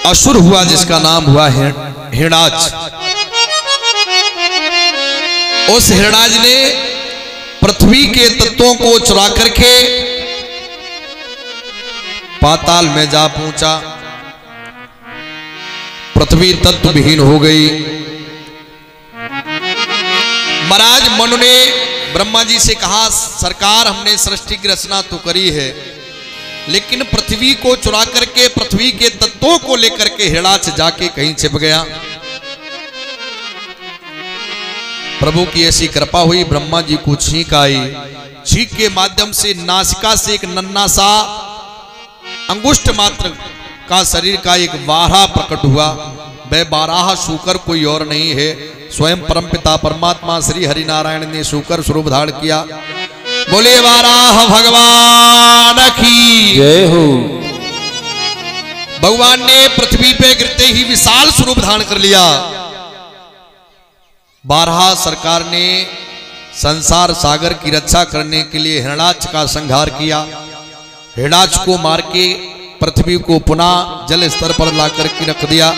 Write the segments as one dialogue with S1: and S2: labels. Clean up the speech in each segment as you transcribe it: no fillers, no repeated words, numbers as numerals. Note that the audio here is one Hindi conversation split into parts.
S1: असुर हुआ जिसका नाम हुआ हिरणाज। उस हिरणाज ने पृथ्वी के तत्वों को चुरा करके पाताल में जा पहुंचा। पृथ्वी तत्व विहीन हो गई। महाराज मनु ने ब्रह्मा जी से कहा, सरकार हमने सृष्टि की रचना तो करी है, लेकिन पृथ्वी को चुरा करके पृथ्वी के तत्वों को लेकर के हिरणाक्ष जाके कहीं छिप गया। प्रभु की ऐसी कृपा हुई, ब्रह्मा जी को छींक आई। छींक के माध्यम से नासिका से एक नन्हा सा अंगुष्ठ मात्र का शरीर का एक बारहा प्रकट हुआ। वह बारहा शूकर कोई और नहीं है, स्वयं परमपिता परमात्मा श्री हरि नारायण ने शूकर स्वरूप धारण किया। बोले वाराह भगवान की
S2: जय हो।
S1: भगवान ने पृथ्वी पे गिरते ही विशाल स्वरूप धारण कर लिया। बारहा सरकार ने संसार सागर की रक्षा करने के लिए हिरणाक्ष का संहार किया। हिरणाक्ष को मार के पृथ्वी को पुनः जल स्तर पर ला करके रख दिया।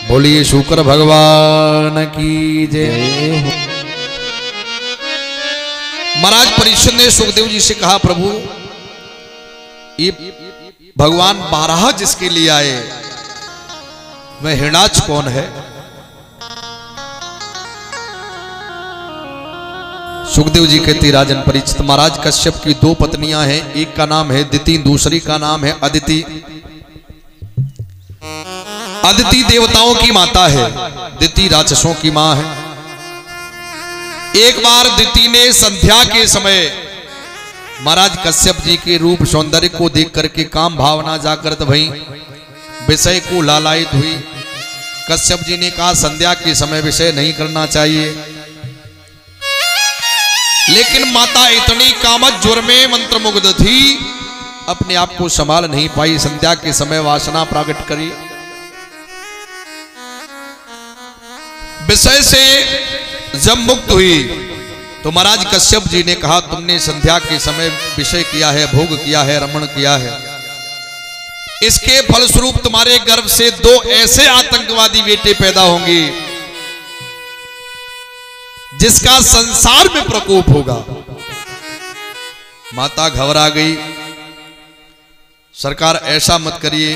S1: बोलिए शुक्र भगवान की जय। महाराज परीक्षित ने सुखदेव जी से कहा, प्रभु ये भगवान बारहा जिसके लिए आए, वह हिरणाक्ष कौन है? सुखदेव जी कहते, राजन परीक्षित, महाराज कश्यप की दो पत्नियां हैं, एक का नाम है दिति, दूसरी का नाम है अदिति। अदिति देवताओं की माता है, दिति राक्षसों की मां है। एक बार दिति ने संध्या के समय महाराज कश्यप जी के रूप सौंदर्य को देख करके काम भावना जागृत भई, विषय को लालायित हुई। कश्यप जी ने कहा, संध्या के समय विषय नहीं करना चाहिए, लेकिन माता इतनी कामत ज्वर में मंत्रमुग्ध थी, अपने आप को संभाल नहीं पाई, संध्या के समय वासना प्रकट करी। विषय से जब मुक्त हुई तो महाराज कश्यप जी ने कहा, तुमने संध्या के समय विषय किया है, भोग किया है, रमण किया है, इसके फलस्वरूप तुम्हारे गर्भ से दो ऐसे आतंकवादी बेटे पैदा होंगे जिसका संसार में प्रकोप होगा। माता घबरा गई, सरकार ऐसा मत करिए,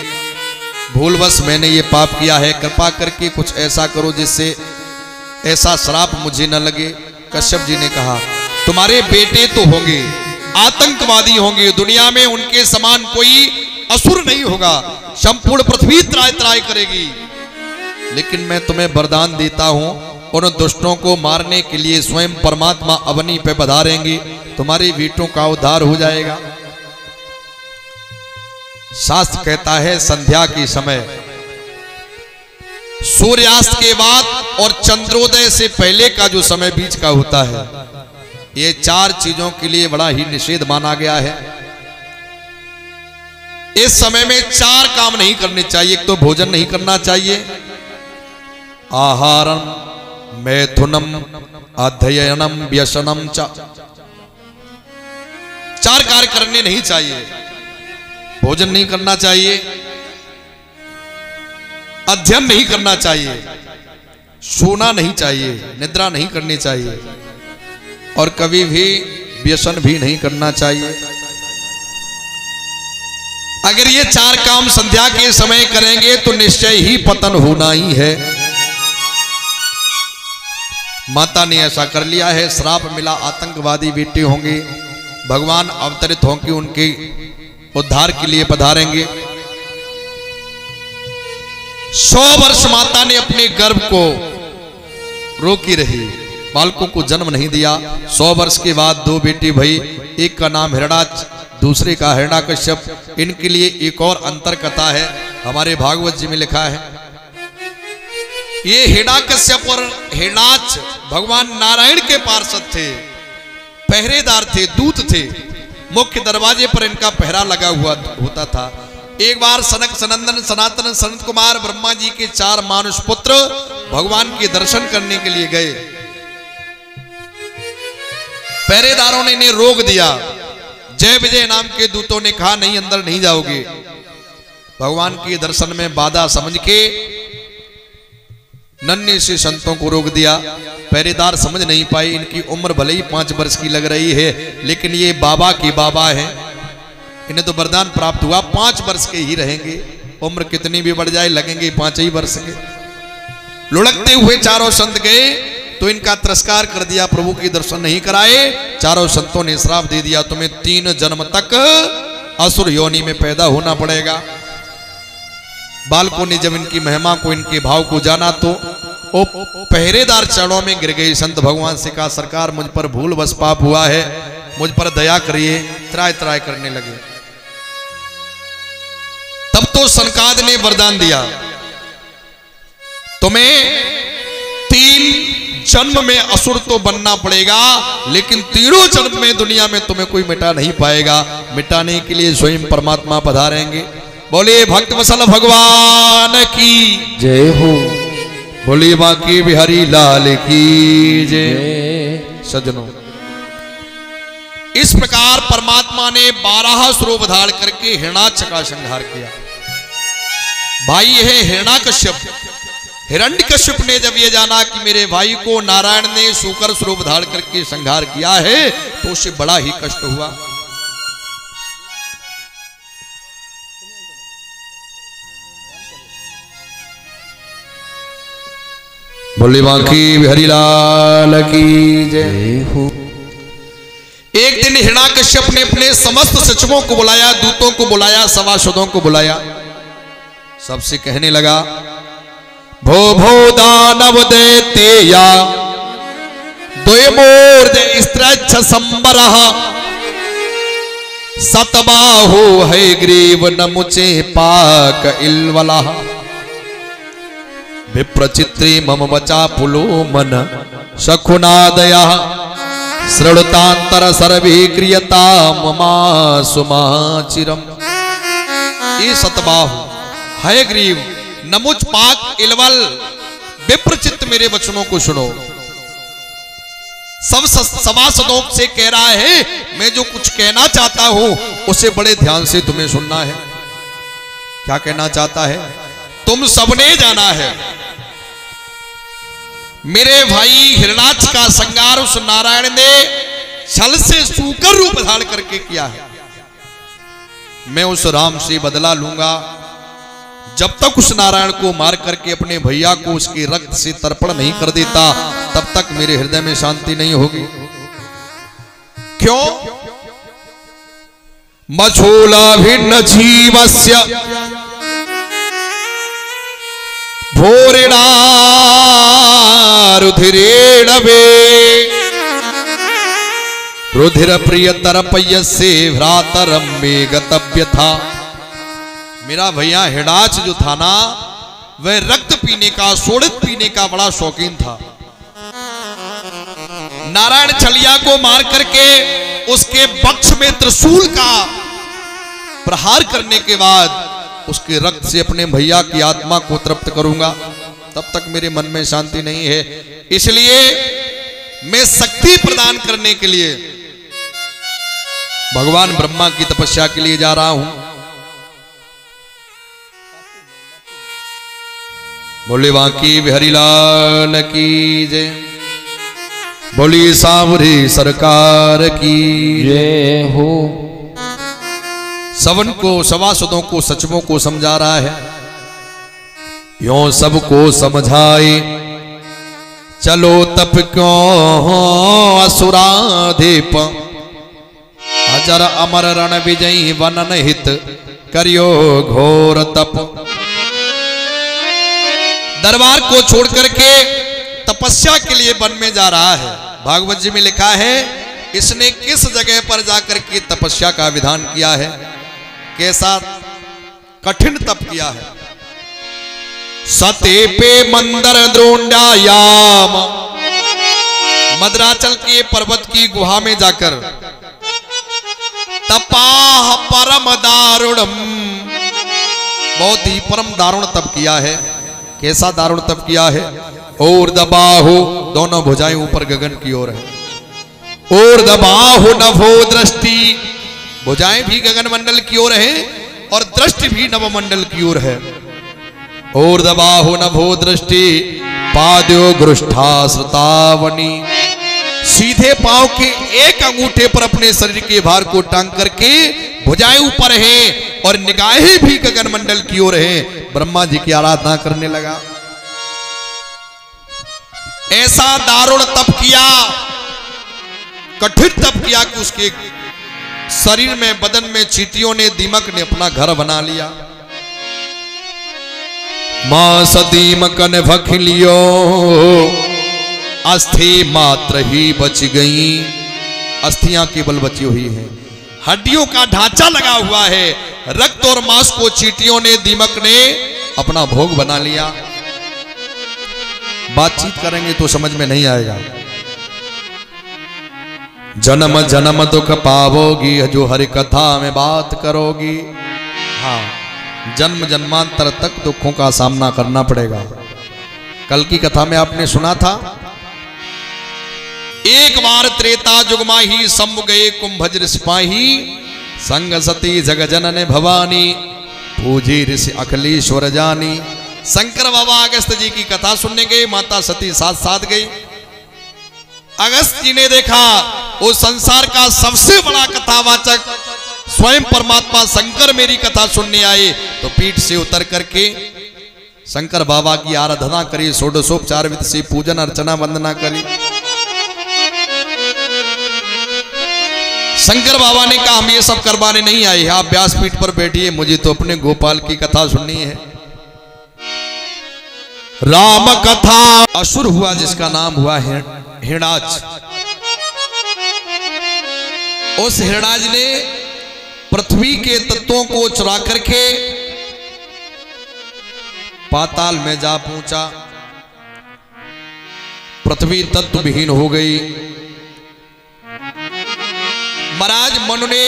S1: भूलवश मैंने ये पाप किया है, कृपा करके कुछ ऐसा करो जिससे ऐसा श्राप मुझे न लगे। कश्यप जी ने कहा, तुम्हारे बेटे तो होंगे, आतंकवादी होंगे, दुनिया में उनके समान कोई असुर नहीं होगा, संपूर्ण पृथ्वी त्राय त्राय करेगी, लेकिन मैं तुम्हें वरदान देता हूं, उन दुष्टों को मारने के लिए स्वयं परमात्मा अवनी पे पधारेंगे, तुम्हारे बेटों का उद्धार हो जाएगा। शास्त्र कहता है, संध्या के समय, सूर्यास्त के बाद और चंद्रोदय से पहले का जो समय बीच का होता है, ये चार चीजों के लिए बड़ा ही निषेध माना गया है। इस समय में चार काम नहीं करने चाहिए। एक तो भोजन नहीं करना चाहिए, आहारम मैथुनम अध्ययनम व्यसनम च, चार कार्य करने नहीं चाहिए। भोजन नहीं करना चाहिए, अध्ययन नहीं करना चाहिए, सोना नहीं चाहिए, निद्रा नहीं करनी चाहिए, और कभी भी व्यसन भी नहीं करना चाहिए। अगर ये चार काम संध्या के समय करेंगे तो निश्चय ही पतन होना ही है। माता ने ऐसा कर लिया है, श्राप मिला, आतंकवादी बेटे होंगे, भगवान अवतरित होंगे, उनके उद्धार के लिए पधारेंगे। 100 वर्ष माता ने अपने गर्भ को रोकी रही, बालकों को जन्म नहीं दिया। 100 वर्ष के बाद दो बेटी भई, एक का नाम हिरणाक्ष, दूसरे का हिरण्यकश्यप। इनके लिए एक और अंतर कथा है, हमारे भागवत जी में लिखा है। ये हिरण्यकश्यप और हिरणाक्ष भगवान नारायण के पार्षद थे, पहरेदार थे, दूत थे। मुख्य दरवाजे पर इनका पहरा लगा हुआ होता था। एक बार सनक सनंदन सनातन सनत कुमार ब्रह्मा जी के 4 मानुष पुत्र भगवान के दर्शन करने के लिए गए। पहरेदारों ने इन्हें रोक दिया। जय विजय नाम के दूतों ने कहा, नहीं, अंदर नहीं जाओगे। भगवान के दर्शन में बाधा समझ के नन्हे से संतों को रोक दिया। पहरेदार समझ नहीं पाए, इनकी उम्र भले ही 5 वर्ष की लग रही है, लेकिन ये बाबा की बाबा है, इन्हें तो वरदान प्राप्त हुआ 5 वर्ष के ही रहेंगे, उम्र कितनी भी बढ़ जाए लगेंगे 5 ही वर्ष के। लुढ़कते हुए चारों संत गए तो इनका तिरस्कार कर दिया, प्रभु के दर्शन नहीं कराए। चारों संतों ने श्राप दे दिया, तुम्हें 3 जन्म तक असुर योनि में पैदा होना पड़ेगा। बालकों ने जब इनकी महिमा को, इनके भाव को जाना तो वो पहरेदार चरणों में गिर गए। संत भगवान से कहा, सरकार मुझ पर भूल बस पाप हुआ है, मुझ पर दया करिए। त्राय त्राय करने लगे। तब तो सनकाद ने वरदान दिया, तुम्हें 3 जन्म में असुर तो बनना पड़ेगा, लेकिन 3 जन्म में दुनिया में तुम्हें कोई मिटा नहीं पाएगा। मिटाने के लिए स्वयं परमात्मा पधारेंगे। बोलिए भक्त वत्सल भगवान की
S2: जय हो।
S1: बोलिए बांके बिहारी लाल की जय। सज्जनों, इस प्रकार परमात्मा ने 12 स्वरूप धारण करके हिरणाक्ष का संहार किया। भाई है हिरणाकश्यप। हिरण्यकश्यप ने जब ये जाना कि मेरे भाई को नारायण ने शूकर स्वरूप धारण करके संहार किया है, तो उसे बड़ा ही कष्ट हुआ। बोले बांके बिहारी लाल की जय हो। एक दिन हिरणाकश्यप ने अपने समस्त सचिवों को बुलाया, दूतों को बुलाया, सभासदों को बुलाया। सबसे कहने लगा, भो भो दानव दैतेया द्वयमूर्ध स्त्रच्छ संबरः सतबाहु है ग्रीव नमुचे पाक इल्वलः विप्रचित्री मम वचा पुलो मन शकुनादयः श्रृणतांतर सर्वे क्रियता ममा सुमाचिरम। ये सतबाहु है ग्रीव नमुच पाक इलवल विप्रचित मेरे वचनों को सुनो। सब सभासदों से कह रहा है, मैं जो कुछ कहना चाहता हूं उसे बड़े ध्यान से तुम्हें सुनना है। क्या कहना चाहता है? तुम सबने जाना है मेरे भाई हिरणाक्ष का संहार उस नारायण ने छल से शूकर रूप धारण करके किया है। मैं उस राम से बदला लूंगा। जब तक उस नारायण को मार करके अपने भैया को उसके रक्त से तर्पण नहीं कर देता, तब तक मेरे हृदय में शांति नहीं होगी। क्यों? मछोला भिन्न जीवस्य भोरिणा रुधिरेण वे रुधिर प्रिय तरपय से भ्रातरम में गतव्य था। मेरा भैया हिरणाक्ष जो था ना, वह रक्त पीने का, सोडित पीने का बड़ा शौकीन था। नारायण छलिया को मार करके उसके वक्ष में त्रिशूल का प्रहार करने के बाद उसके रक्त से अपने भैया की आत्मा को तृप्त करूंगा, तब तक मेरे मन में शांति नहीं है। इसलिए मैं शक्ति प्रदान करने के लिए भगवान ब्रह्मा की तपस्या के लिए जा रहा हूं। बोले बांके बिहारी लाल की जय। बोली सांवरी सरकार की
S2: जय हो।
S1: सवन को, सभासदों को, सचिवों को समझा रहा है। यों सबको समझाए चलो तप क्यों असुराधिप अजर अमर रण विजयी वनन हित करियो घोर तप। दरबार को छोड़ करके तपस्या के लिए वन में जा रहा है। भागवत जी में लिखा है, इसने किस जगह पर जाकर के तपस्या का विधान किया है, कैसा कठिन तप किया है। सते पे मंदर द्रोण्यायाम, मद्राचल के पर्वत की गुहा में जाकर तपाह परम दारुणम, बहुत ही परम दारुण तप किया है। कैसा दारुण तप किया है? और दबाहो, दोनों भुजाएं ऊपर गगन की ओर है। और दबाहो नभो दृष्टि, भुजाएं भी गगन मंडल की ओर है और दृष्टि भी नवमंडल की ओर है। ऊर्ध्वबाहु नभो दृष्टि पाद्यो गृष्ठा श्रुतावनी। सीधे पांव के एक अंगूठे पर अपने शरीर के भार को टांग करके भुजाएं ऊपर हैं और निगाहें भी गगन मंडल की ओर हैं। ब्रह्मा जी की आराधना करने लगा। ऐसा दारुण तप किया, कठिन तप किया कि उसके शरीर में, बदन में चींटियों ने, दीमक ने अपना घर बना लिया। मां सदीमक ने भख लियो, अस्थि मात्र ही बच गई। अस्थियां केवल बची हुई हैं, हड्डियों का ढांचा लगा हुआ है। रक्त और मांस को चींटियों ने, दीमक ने अपना भोग बना लिया। बातचीत करेंगे तो समझ में नहीं आएगा। जन्म जन्म दुख पावोगी जो हरि कथा में बात करोगी। हाँ, जन्म जन्मांतर तक दुखों का सामना करना पड़ेगा। कल की कथा में आपने सुना था, एक बार त्रेता जुगमा ही सम्म गए कुंभज सिपाही। संग सती जग जनन भवानी पूजी ऋषि अखिलेश्वर जानी। शंकर बाबा अगस्त जी की कथा सुनने गए, माता सती साथ साथ गई। अगस्त जी ने देखा वो संसार का सबसे बड़ा कथावाचक स्वयं परमात्मा शंकर मेरी कथा सुनने आए, तो पीठ से उतर करके शंकर बाबा की आराधना करी, षोडशोपचार विधि से पूजन अर्चना वंदना करी। शंकर बाबा ने कहा हम ये सब करवाने नहीं आए, आप व्यासपीठ पर बैठिए, मुझे तो अपने गोपाल की कथा सुननी है। राम कथा असुर हुआ जिसका नाम हुआ हिरणाज। उस हिरणाज ने पृथ्वी के तत्वों को चुरा करके पाताल में जा पहुंचा। पृथ्वी तत्व विहीन हो गई। महाराज मनु ने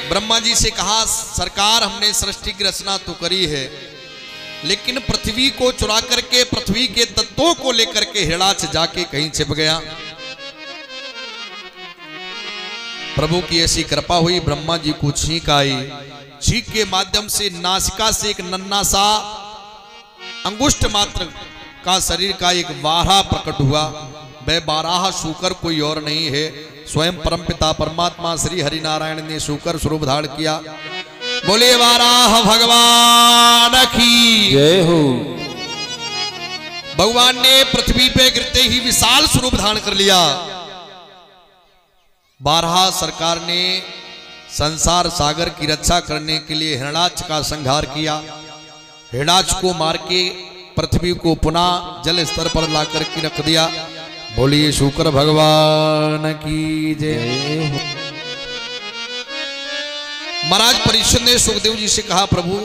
S1: ब्रह्मा जी से कहा, सरकार हमने सृष्टि की रचना तो करी है, लेकिन पृथ्वी को चुरा करके पृथ्वी के तत्वों को लेकर के हिरणाक्ष जाके कहीं छिप गया। प्रभु की ऐसी कृपा हुई, ब्रह्मा जी को छींक आई। छींक के माध्यम से नासिका से एक नन्हा सा अंगुष्ठ मात्र का शरीर का एक वाराह प्रकट हुआ। वह वाराह शूकर कोई और नहीं है, स्वयं परमपिता परमात्मा श्री हरिनारायण ने शूकर स्वरूप धारण किया। बोले वाराह भगवान की
S2: जय हो।
S1: भगवान ने पृथ्वी पे गिरते ही विशाल स्वरूप धारण कर लिया। वाराह सरकार ने संसार सागर की रक्षा करने के लिए हिरणाक्ष का संहार किया। हिरणाक्ष को मार के पृथ्वी को पुनः जल स्तर पर ला करके रख दिया। बोलिए शूकर भगवान की जय हो। महाराज परीक्षित ने सुखदेव जी से कहा, प्रभु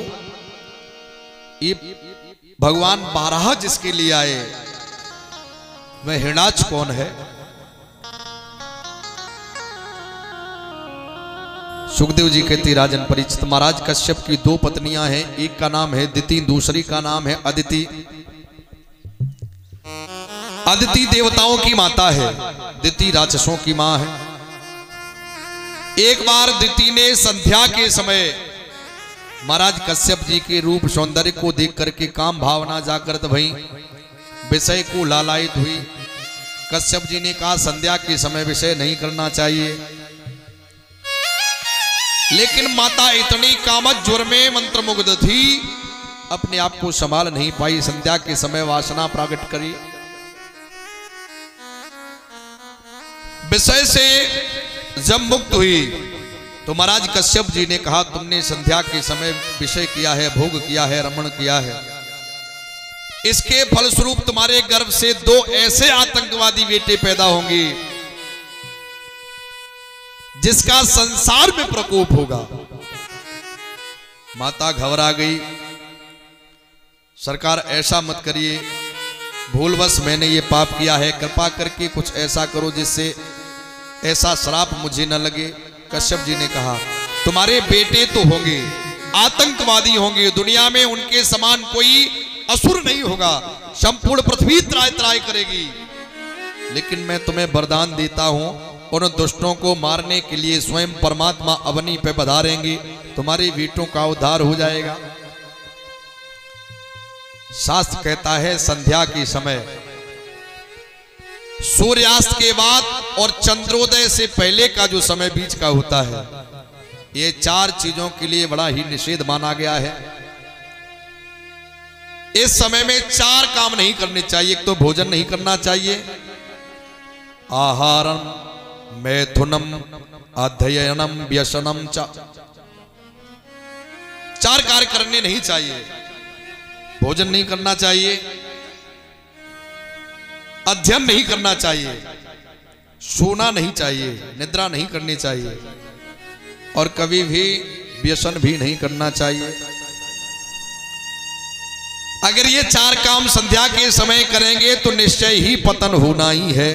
S1: ये भगवान वाराह जिसके लिए आए वह हिरणाक्ष कौन है? सुखदेव जी कहते, राजन परीक्षित महाराज कश्यप की दो पत्नियां हैं, एक का नाम है दिति, दूसरी का नाम है अदिति। अदिति देवताओं की माता है, दिति राक्षसों की मां है। एक बार दिति ने संध्या के समय महाराज कश्यप जी के रूप सौंदर्य को देख करके काम भावना जागृत भई, विषय को लालायित हुई। कश्यप जी ने कहा संध्या के समय विषय नहीं करना चाहिए, लेकिन माता इतनी कामज्वर में मंत्रमुग्ध थी, अपने आप को संभाल नहीं पाई, संध्या के समय वासना प्रकट करी। विषय से जब मुक्त हुई तो महाराज कश्यप जी ने कहा, तुमने संध्या के समय विषय किया है, भोग किया है, रमण किया है, इसके फलस्वरूप तुम्हारे गर्भ से दो ऐसे आतंकवादी बेटे पैदा होंगे जिसका संसार में प्रकोप होगा। माता घबरा गई, सरकार ऐसा मत करिए, भूलवश मैंने ये पाप किया है, कृपा करके कुछ ऐसा करो जिससे ऐसा श्राप मुझे न लगे। कश्यप जी ने कहा, तुम्हारे बेटे तो होंगे, आतंकवादी होंगे, दुनिया में उनके समान कोई असुर नहीं होगा, संपूर्ण पृथ्वी त्राय त्राय करेगी, लेकिन मैं तुम्हें वरदान देता हूं, उन दुष्टों को मारने के लिए स्वयं परमात्मा अवनी पे पधारेंगे, तुम्हारी बेटों का उद्धार हो जाएगा। शास्त्र कहता है संध्या के समय, सूर्यास्त के बाद और चंद्रोदय से पहले का जो समय बीच का होता है, ये 4 चीजों के लिए बड़ा ही निषेध माना गया है। इस समय में 4 काम नहीं करने चाहिए। एक तो भोजन नहीं करना चाहिए, आहारम मैथुनम अध्ययनम व्यसनम च, 4 कार्य करने नहीं चाहिए। भोजन नहीं करना चाहिए, अध्ययन नहीं करना चाहिए, सोना नहीं चाहिए, निद्रा नहीं करनी चाहिए और कभी भी व्यसन भी नहीं करना चाहिए। अगर ये 4 काम संध्या के समय करेंगे तो निश्चय ही पतन होना ही है।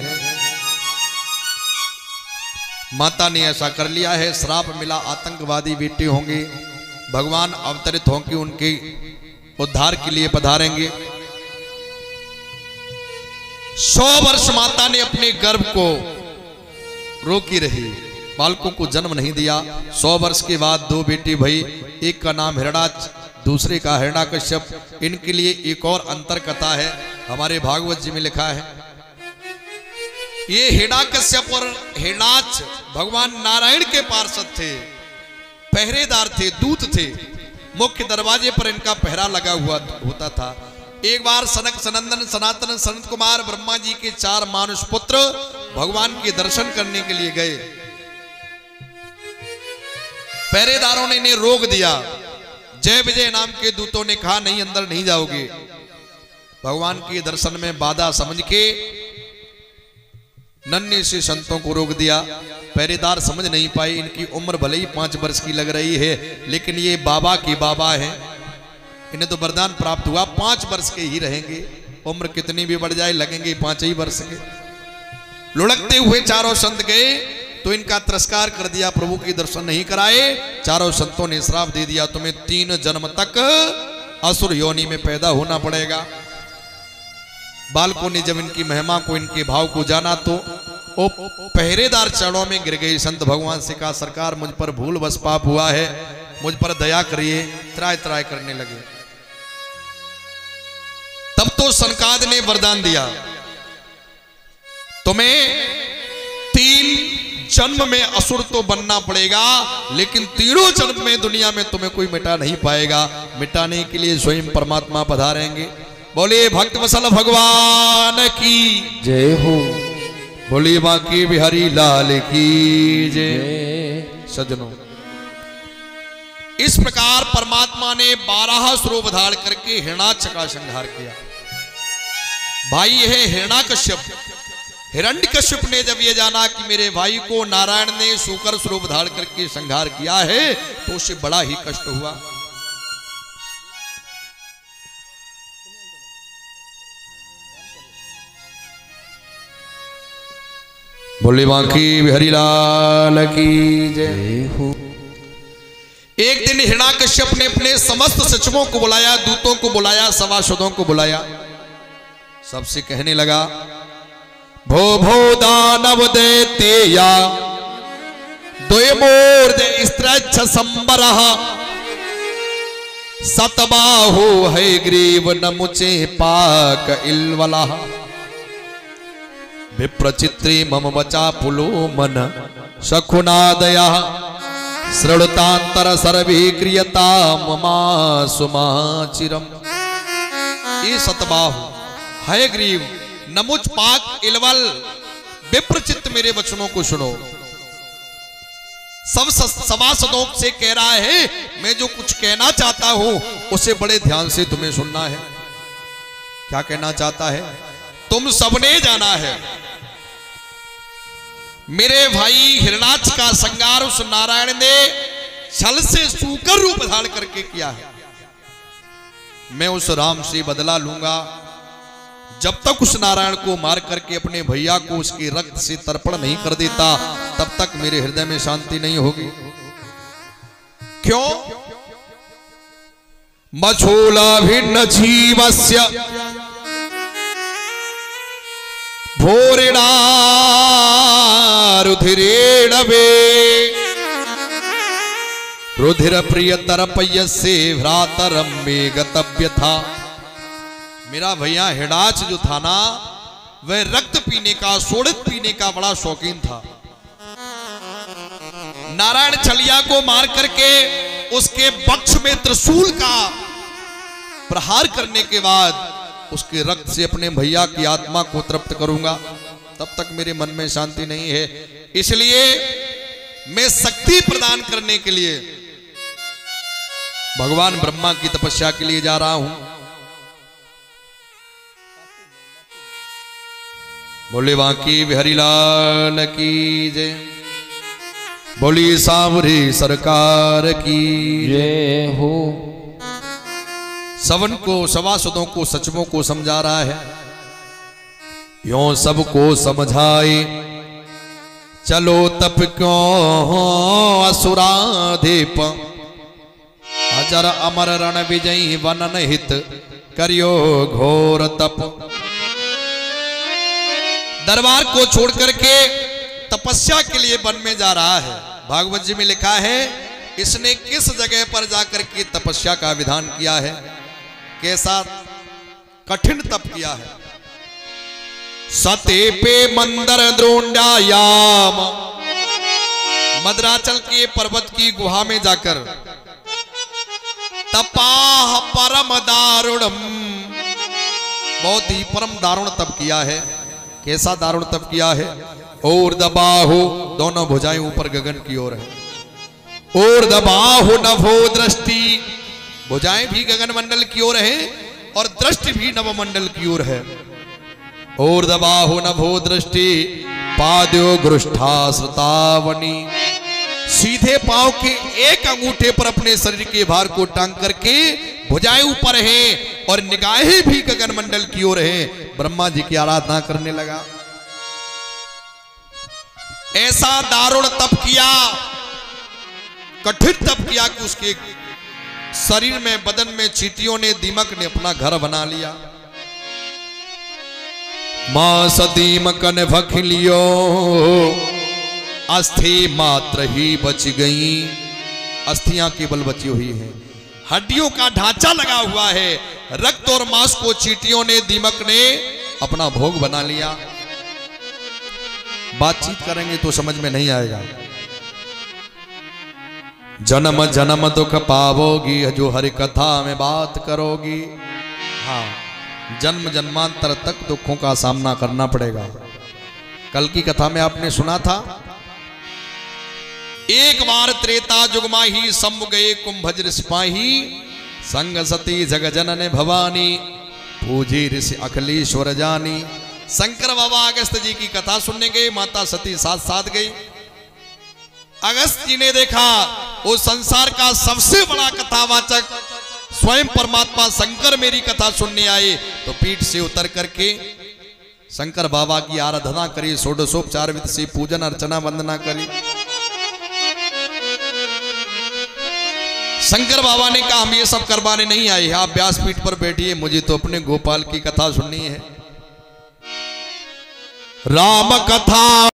S1: माता ने ऐसा कर लिया है, श्राप मिला, आतंकवादी बेटे होंगे, भगवान अवतरित होंगे, उनके उद्धार के लिए पधारेंगे। 100 वर्ष माता ने अपने गर्भ को रोकी रही, बालकों को जन्म नहीं दिया। 100 वर्ष के बाद 2 बेटे भई, एक का नाम हिरणाक्ष, दूसरे का हिरण्यकश्यप। इनके लिए एक और अंतर कथा है, हमारे भागवत जी में लिखा है। ये हिरण्यकश्यप और हिरणाक्ष भगवान नारायण के पार्षद थे, पहरेदार थे, दूत थे। मुख्य दरवाजे पर इनका पहरा लगा हुआ होता था। एक बार सनक सनंदन सनातन सनत कुमार ब्रह्मा जी के 4 मानुष पुत्र भगवान के दर्शन करने के लिए गए। पहरेदारों ने इन्हें रोक दिया। जय विजय नाम के दूतों ने कहा नहीं, अंदर नहीं जाओगे। भगवान के दर्शन में बाधा समझ के नन्हे से संतों को रोक दिया। पहरेदार समझ नहीं पाए, इनकी उम्र भले ही 5 वर्ष की लग रही है, लेकिन ये बाबा की बाबा है, इन्हें तो वरदान प्राप्त हुआ 5 वर्ष के ही रहेंगे। उम्र कितनी भी बढ़ जाए, लगेंगे 5 ही वर्ष के। लुढ़कते हुए चारों संत गए तो इनका तिरस्कार कर दिया, प्रभु के दर्शन नहीं कराए। चारों संतों ने श्राप दे दिया, तुम्हें 3 जन्म तक असुर योनि में पैदा होना पड़ेगा। बालकों ने जब इनकी महिमा को, इनके भाव को जाना तो वो पहरेदार चरणों में गिर गए। संत भगवान से कहा, सरकार मुझ पर भूल बस पाप हुआ है, मुझ पर दया करिए। त्राय त्राय करने लगे। तब तो सनकाद ने वरदान दिया, तुम्हें 3 जन्म में असुर तो बनना पड़ेगा, लेकिन 3 जन्म में दुनिया में तुम्हें कोई मिटा नहीं पाएगा। मिटाने के लिए स्वयं परमात्मा पधारेंगे। बोलिए भक्त वसल भगवान की
S2: जय हो।
S1: बोलिए बांके बिहारी लाल की जय। सज्जनों, इस प्रकार परमात्मा ने 12 स्वरूप धारण करके हिरणाक्ष का संहार किया। भाई है हिरण्यकश्यप। हिरण्यकश्यप ने जब ये जाना कि मेरे भाई को नारायण ने शूकर स्वरूप धारण करके संहार किया है, तो उसे बड़ा ही कष्ट हुआ। बोले बांकी बिहारी लाल की जय हो। एक दिन हिरण्यकश्यप ने अपने समस्त सचिवों को बुलाया, दूतों को बुलाया, सभासदों को बुलाया। सबसे कहने लगा, भो भो दानव दैत्या द्वयमूर्ध स्त्रच्छ संबरः सतबाहु है ग्रीव न मुचे पाक इल्वलः विप्रचित्री मम वचा पुलो मन शकुनादयः श्रृणुतांतर सर्वे क्रियता ममा सुमाचिरम। ये सतबाहु है ग्रीव नमुच पाक इलवल विप्रचित मेरे वचनों को सुनो। सब सभासदों से कह रहा है, मैं जो कुछ कहना चाहता हूं उसे बड़े ध्यान से तुम्हें सुनना है। क्या कहना चाहता है? तुम सबने जाना है मेरे भाई हिरणाक्ष का संहार उस नारायण ने छल से सूकर रूप धारण करके किया है। मैं उस राम से बदला लूंगा। जब तक उस नारायण को मार करके अपने भैया को उसके रक्त से तर्पण नहीं कर देता, तब तक मेरे हृदय में शांति नहीं होगी। क्यों? मछोला भिन्न जीवस्य भोरिणा रुधिरेणवे रुधिर प्रिय तरपयसे भ्रातरम में गतव्य था। मेरा भैया हिडाच जो था ना, वह रक्त पीने का, सोडित पीने का बड़ा शौकीन था। नारायण छलिया को मार करके उसके वक्ष में त्रिशूल का प्रहार करने के बाद उसके रक्त से अपने भैया की आत्मा को तृप्त करूंगा, तब तक मेरे मन में शांति नहीं है। इसलिए मैं शक्ति प्रदान करने के लिए भगवान ब्रह्मा की तपस्या के लिए जा रहा हूं। बोले बांकी बिहारी लाल की जय, बोली सांवरी सरकार की
S2: जय हो।
S1: सवन को, सभासदों को, सचिवों को समझा रहा है, यों सबको समझाए चलो तप क्यों असुराधिप, अजर अमर रण विजयी वनन हित करियो घोर तप। दरबार को छोड़ करके तपस्या के लिए वन में जा रहा है। भागवत जी में लिखा है इसने किस जगह पर जाकर के तपस्या का विधान किया है, कैसा कठिन तप किया है। सतेपे मंदर द्रोण्यायाम, मद्राचल के पर्वत की गुहा में जाकर तपाह परम दारुणम, बहुत ही परम दारुण तप किया है। कैसा दारुण तप किया है। और दबाहो, दोनों भुजाएं ऊपर गगन की ओर है। और दबाहो नभो दृष्टि, भुजाएं भी गगन मंडल की ओर है और दृष्टि भी नवमंडल की ओर है। और दबाहो नभो दृष्टि पाद्यो गृष्ठा श्रुतावनी, सीधे पांव के एक अंगूठे पर अपने शरीर के भार को टांग करके भुजाएं ऊपर हैं और निगाहें भी गगन मंडल की ओर हैं। ब्रह्मा जी की आराधना करने लगा। ऐसा दारुण तप किया, कठिन तप किया कि उसके शरीर में, बदन में चींटियों ने, दीमक ने अपना घर बना लिया। मां सदीमक ने भखलियो अस्थि मात्र ही बच गई, अस्थियां केवल बची हुई हैं, हड्डियों का ढांचा लगा हुआ है। रक्त और मांस को चींटियों ने, दीमक ने अपना भोग बना लिया। बातचीत करेंगे तो समझ में नहीं आएगा। जन्म जन्म दुख पावोगी जो हरि कथा में बात करोगी। हाँ, जन्म जन्मांतर तक दुखों का सामना करना पड़ेगा। कल की कथा में आपने सुना था, एक बार त्रेता जुग माही सम्भ गए कुंभज ऋषिपाही, संग सती जग जनन भवानी पूजी ऋषि अखिलेश्वर जानी। शंकर बाबा अगस्त जी की कथा सुनने गए, माता सती साथ साथ गई। अगस्त जी ने देखा वो संसार का सबसे बड़ा कथावाचक स्वयं परमात्मा शंकर मेरी कथा सुनने आए, तो पीठ से उतर करके शंकर बाबा की आराधना करी, षोडशोपचार विधि से पूजन अर्चना वंदना करी। शंकर बाबा ने कहा हम ये सब करवाने नहीं आए, आप व्यासपीठ पर बैठिए, मुझे तो अपने गोपाल की कथा सुननी है। राम कथा